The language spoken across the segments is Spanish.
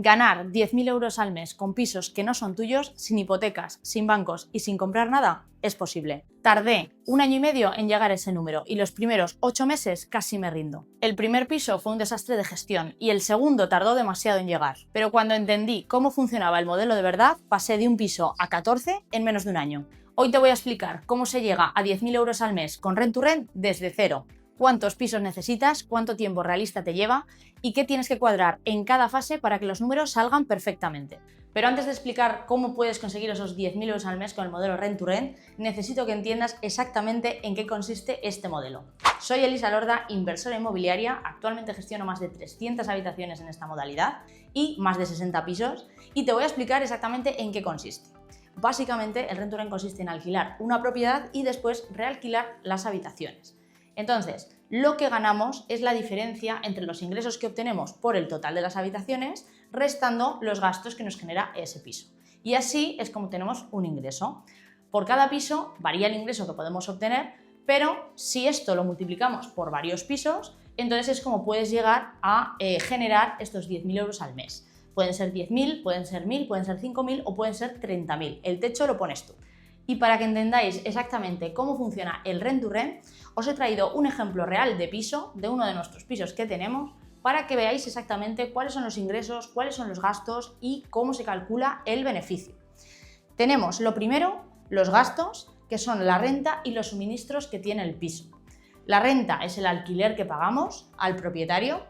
Ganar 10.000 euros al mes con pisos que no son tuyos, sin hipotecas, sin bancos y sin comprar nada, es posible. Tardé 1 año y medio en llegar a ese número y los primeros 8 meses casi me rindo. El primer piso fue un desastre de gestión y el segundo tardó demasiado en llegar. Pero cuando entendí cómo funcionaba el modelo de verdad, pasé de un piso a 14 en menos de un año. Hoy te voy a explicar cómo se llega a 10.000 euros al mes con Rent to Rent desde cero. Cuántos pisos necesitas, cuánto tiempo realista te lleva y qué tienes que cuadrar en cada fase para que los números salgan perfectamente. Pero antes de explicar cómo puedes conseguir esos 10.000 euros al mes con el modelo Rent to Rent, necesito que entiendas exactamente en qué consiste este modelo. Soy Elisa Lorda, inversora inmobiliaria, actualmente gestiono más de 300 habitaciones en esta modalidad y más de 60 pisos y te voy a explicar exactamente en qué consiste. Básicamente, el Rent to Rent consiste en alquilar una propiedad y después realquilar las habitaciones. Entonces, lo que ganamos es la diferencia entre los ingresos que obtenemos por el total de las habitaciones, restando los gastos que nos genera ese piso. Y así es como tenemos un ingreso. Por cada piso varía el ingreso que podemos obtener, pero si esto lo multiplicamos por varios pisos, entonces es como puedes llegar a generar estos 10.000 euros al mes. Pueden ser 10.000, pueden ser 1.000, pueden ser 5.000 o pueden ser 30.000. El techo lo pones tú. Y para que entendáis exactamente cómo funciona el Rent to Rent, os he traído un ejemplo real de piso, de uno de nuestros pisos que tenemos, para que veáis exactamente cuáles son los ingresos, cuáles son los gastos y cómo se calcula el beneficio. Tenemos lo primero, los gastos, que son la renta y los suministros que tiene el piso. La renta es el alquiler que pagamos al propietario,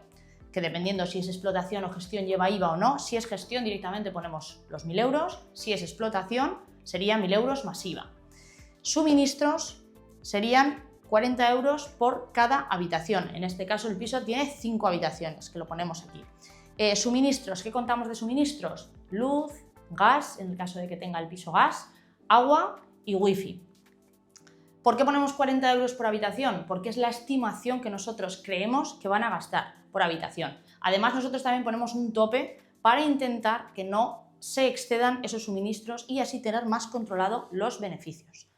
que dependiendo si es explotación o gestión lleva IVA o no. Si es gestión directamente ponemos los 1.000 euros, si es explotación serían 1.000 euros más IVA. Suministros serían 40 euros por cada habitación. En este caso el piso tiene 5 habitaciones, que lo ponemos aquí. Suministros, ¿qué contamos de suministros? Luz, gas, en el caso de que tenga el piso gas, agua y wifi. ¿Por qué ponemos 40 euros por habitación? Porque es la estimación que nosotros creemos que van a gastar por habitación. Además, nosotros también ponemos un tope para intentar que no se excedan esos suministros y así tener más controlado los beneficios.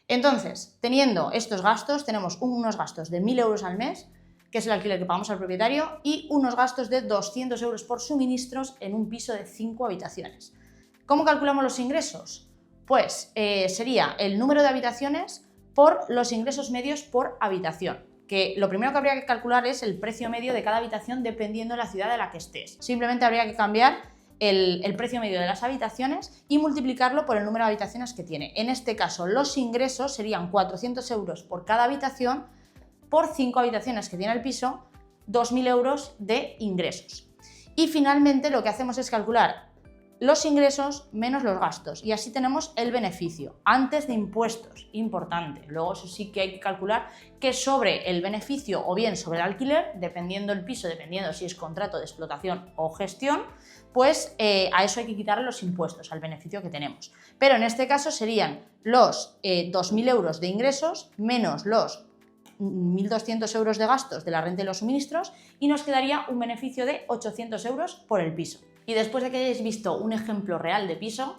Entonces, teniendo estos gastos, tenemos unos gastos de 1.000 euros al mes, que es el alquiler que pagamos al propietario, y unos gastos de 200 euros por suministros en un piso de 5 habitaciones. ¿Cómo calculamos los ingresos? Pues sería el número de habitaciones por los ingresos medios por habitación, que lo primero que habría que calcular es el precio medio de cada habitación dependiendo de la ciudad de la que estés. Simplemente habría que cambiar el precio medio de las habitaciones y multiplicarlo por el número de habitaciones que tiene. En este caso, los ingresos serían 400 euros por cada habitación por 5 habitaciones que tiene el piso, 2.000 euros de ingresos. Y finalmente lo que hacemos es calcular los ingresos menos los gastos y así tenemos el beneficio antes de impuestos, importante. Luego eso sí que hay que calcular que sobre el beneficio o bien sobre el alquiler, dependiendo el piso, dependiendo si es contrato de explotación o gestión, pues a eso hay que quitarle los impuestos, al beneficio que tenemos. Pero en este caso serían los 2.000 euros de ingresos menos los 1.200 euros de gastos de la renta y los suministros y nos quedaría un beneficio de 800 euros por el piso. Y después de que hayáis visto un ejemplo real de piso,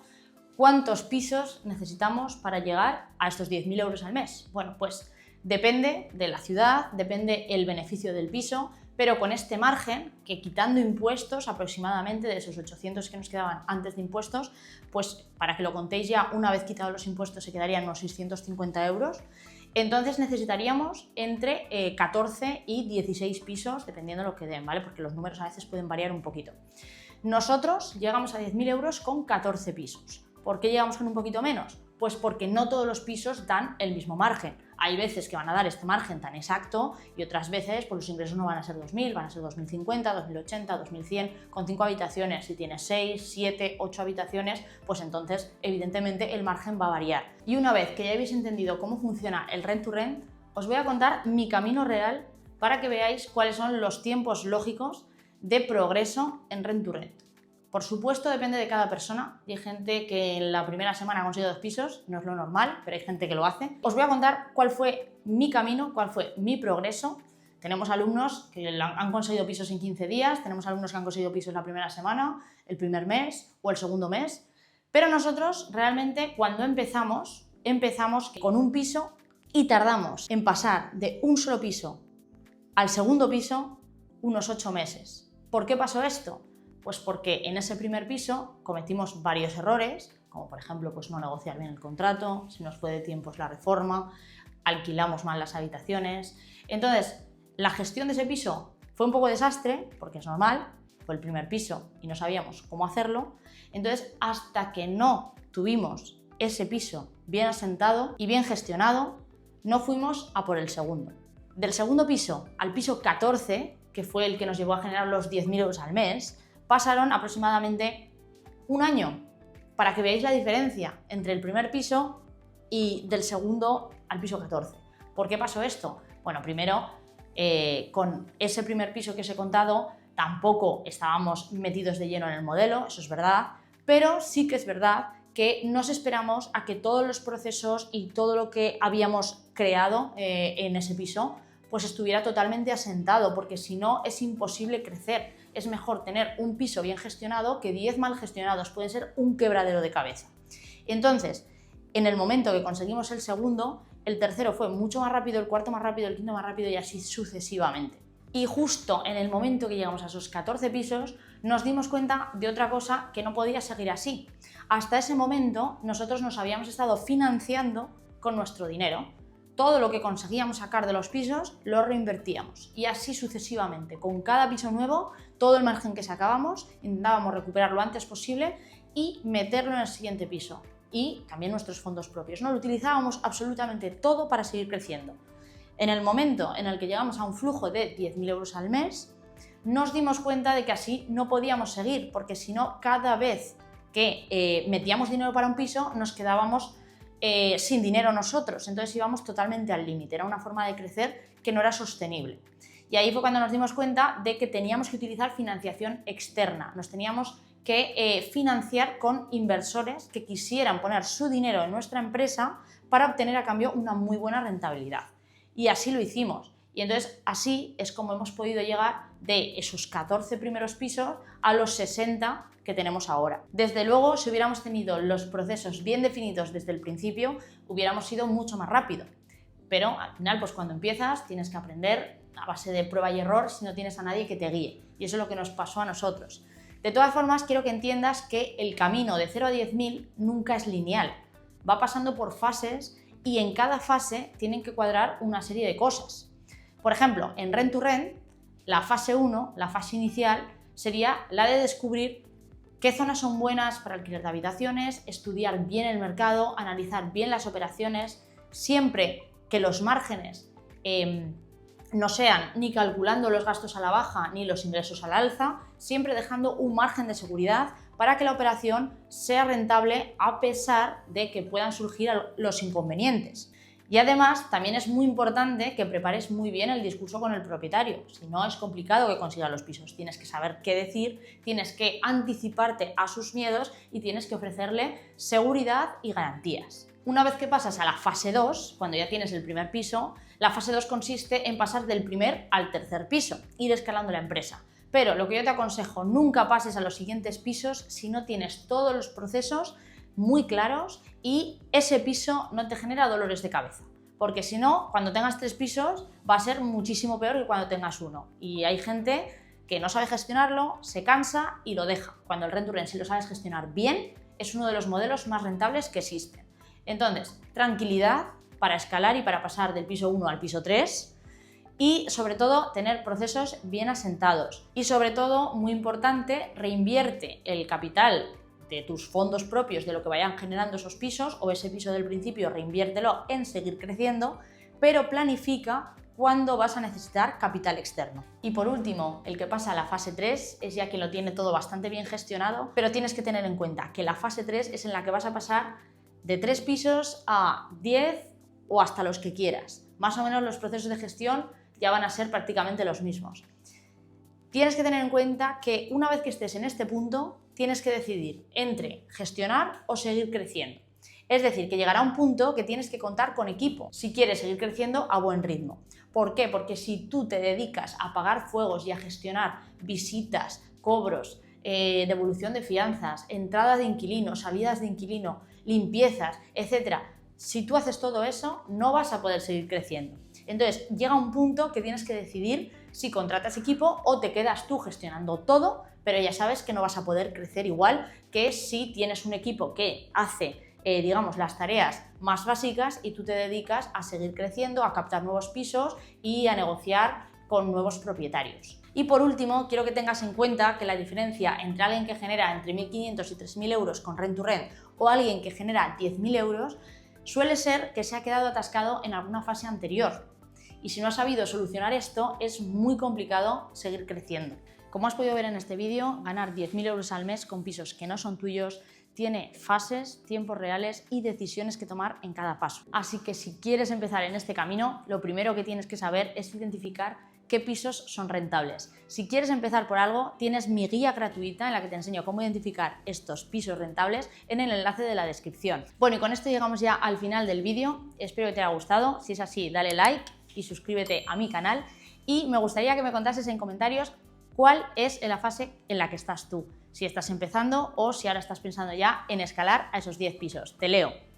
¿cuántos pisos necesitamos para llegar a estos 10.000 euros al mes? Bueno, pues depende de la ciudad, depende el beneficio del piso, pero con este margen, que quitando impuestos aproximadamente de esos 800 que nos quedaban antes de impuestos, pues para que lo contéis ya, una vez quitados los impuestos se quedarían unos 650 euros. Entonces necesitaríamos entre 14 y 16 pisos, dependiendo de lo que den, ¿vale? Porque los números a veces pueden variar un poquito. Nosotros llegamos a 10.000 euros con 14 pisos. ¿Por qué llegamos con un poquito menos? Pues porque no todos los pisos dan el mismo margen. Hay veces que van a dar este margen tan exacto y otras veces pues los ingresos no van a ser 2.000, van a ser 2.050, 2.080, 2.100, con 5 habitaciones. Si tienes 6, 7, 8 habitaciones, pues entonces evidentemente el margen va a variar. Y una vez que ya habéis entendido cómo funciona el Rent to Rent, os voy a contar mi camino real para que veáis cuáles son los tiempos lógicos de progreso en Rent to Rent. Por supuesto, depende de cada persona. Hay gente que en la primera semana ha conseguido 2 pisos, no es lo normal, pero hay gente que lo hace. Os voy a contar cuál fue mi camino, cuál fue mi progreso. Tenemos alumnos que han conseguido pisos en 15 días, tenemos alumnos que han conseguido pisos la primera semana, el primer mes o el segundo mes. Pero nosotros realmente cuando empezamos con un piso y tardamos en pasar de un solo piso al segundo piso unos 8 meses. ¿Por qué pasó esto? Pues porque en ese primer piso cometimos varios errores, como por ejemplo pues no negociar bien el contrato, se nos fue de tiempos la reforma, alquilamos mal las habitaciones. Entonces, la gestión de ese piso fue un poco desastre, porque es normal, fue el primer piso y no sabíamos cómo hacerlo. Entonces, hasta que no tuvimos ese piso bien asentado y bien gestionado, no fuimos a por el segundo. Del segundo piso al piso 14, que fue el que nos llevó a generar los 10.000 euros al mes, pasaron aproximadamente un año, para que veáis la diferencia entre el primer piso y del segundo al piso 14. ¿Por qué pasó esto? Bueno, primero, con ese primer piso que os he contado, tampoco estábamos metidos de lleno en el modelo, eso es verdad, pero sí que es verdad que nos esperamos a que todos los procesos y todo lo que habíamos creado en ese piso pues estuviera totalmente asentado, porque si no es imposible crecer. Es mejor tener un piso bien gestionado que 10 mal gestionados, puede ser un quebradero de cabeza. Entonces, en el momento que conseguimos el segundo, el tercero fue mucho más rápido, el cuarto más rápido, el quinto más rápido y así sucesivamente. Y justo en el momento que llegamos a esos 14 pisos, nos dimos cuenta de otra cosa que no podía seguir así. Hasta ese momento, nosotros nos habíamos estado financiando con nuestro dinero. Todo lo que conseguíamos sacar de los pisos lo reinvertíamos y así sucesivamente. Con cada piso nuevo, todo el margen que sacábamos, intentábamos recuperar lo antes posible y meterlo en el siguiente piso. Y también nuestros fondos propios, ¿no? Lo utilizábamos absolutamente todo para seguir creciendo. En el momento en el que llegamos a un flujo de 10.000 euros al mes, nos dimos cuenta de que así no podíamos seguir, porque si no, cada vez que metíamos dinero para un piso, nos quedábamos sin dinero nosotros, entonces íbamos totalmente al límite, era una forma de crecer que no era sostenible. Y ahí fue cuando nos dimos cuenta de que teníamos que utilizar financiación externa, nos teníamos que financiar con inversores que quisieran poner su dinero en nuestra empresa para obtener a cambio una muy buena rentabilidad. Y así lo hicimos. Y entonces así es como hemos podido llegar de esos 14 primeros pisos a los 60 que tenemos ahora. Desde luego, si hubiéramos tenido los procesos bien definidos desde el principio, hubiéramos ido mucho más rápido. Pero al final, pues cuando empiezas, tienes que aprender a base de prueba y error si no tienes a nadie que te guíe. Y eso es lo que nos pasó a nosotros. De todas formas, quiero que entiendas que el camino de 0 a 10.000 nunca es lineal. Va pasando por fases y en cada fase tienen que cuadrar una serie de cosas. Por ejemplo, en Rent to Rent, la fase 1, la fase inicial, sería la de descubrir qué zonas son buenas para alquiler de habitaciones, estudiar bien el mercado, analizar bien las operaciones, siempre que los márgenes no sean ni calculando los gastos a la baja ni los ingresos al alza, siempre dejando un margen de seguridad para que la operación sea rentable a pesar de que puedan surgir los inconvenientes. Y además también es muy importante que prepares muy bien el discurso con el propietario, si no es complicado que consiga los pisos. Tienes que saber qué decir, tienes que anticiparte a sus miedos y tienes que ofrecerle seguridad y garantías. Una vez que pasas a la fase 2, cuando ya tienes el primer piso, la fase 2 consiste en pasar del primer al tercer piso, ir escalando la empresa. Pero lo que yo te aconsejo, nunca pases a los siguientes pisos si no tienes todos los procesos muy claros y ese piso no te genera dolores de cabeza. Porque si no, cuando tengas 3 pisos va a ser muchísimo peor que cuando tengas uno. Y hay gente que no sabe gestionarlo, se cansa y lo deja. Cuando el Rent to Rent, si lo sabes gestionar bien, es uno de los modelos más rentables que existen. Entonces, tranquilidad para escalar y para pasar del piso 1 al piso 3 y sobre todo tener procesos bien asentados. Y sobre todo, muy importante, reinvierte el capital de tus fondos propios, de lo que vayan generando esos pisos o ese piso del principio, reinviértelo en seguir creciendo, pero planifica cuándo vas a necesitar capital externo. Y por último, el que pasa a la fase 3 es ya quien lo tiene todo bastante bien gestionado, pero tienes que tener en cuenta que la fase 3 es en la que vas a pasar de 3 pisos a 10 o hasta los que quieras. Más o menos los procesos de gestión ya van a ser prácticamente los mismos. Tienes que tener en cuenta que una vez que estés en este punto, tienes que decidir entre gestionar o seguir creciendo. Es decir, que llegará un punto que tienes que contar con equipo si quieres seguir creciendo a buen ritmo. ¿Por qué? Porque si tú te dedicas a apagar fuegos y a gestionar visitas, cobros, devolución de fianzas, entradas de inquilino, salidas de inquilino, limpiezas, etc., si tú haces todo eso, no vas a poder seguir creciendo. Entonces, llega un punto que tienes que decidir si contratas equipo o te quedas tú gestionando todo, pero ya sabes que no vas a poder crecer igual que si tienes un equipo que hace digamos, las tareas más básicas y tú te dedicas a seguir creciendo, a captar nuevos pisos y a negociar con nuevos propietarios. Y por último, quiero que tengas en cuenta que la diferencia entre alguien que genera entre 1.500 y 3.000 euros con Rent to Rent o alguien que genera 10.000 euros suele ser que se ha quedado atascado en alguna fase anterior. Y si no has sabido solucionar esto, es muy complicado seguir creciendo. Como has podido ver en este vídeo, ganar 10.000 euros al mes con pisos que no son tuyos tiene fases, tiempos reales y decisiones que tomar en cada paso. Así que si quieres empezar en este camino, lo primero que tienes que saber es identificar qué pisos son rentables. Si quieres empezar por algo, tienes mi guía gratuita en la que te enseño cómo identificar estos pisos rentables en el enlace de la descripción. Bueno, y con esto llegamos ya al final del vídeo. Espero que te haya gustado. Si es así, dale like y suscríbete a mi canal. Y me gustaría que me contases en comentarios cuál es la fase en la que estás tú. Si estás empezando o si ahora estás pensando ya en escalar a esos 10 pisos. Te leo.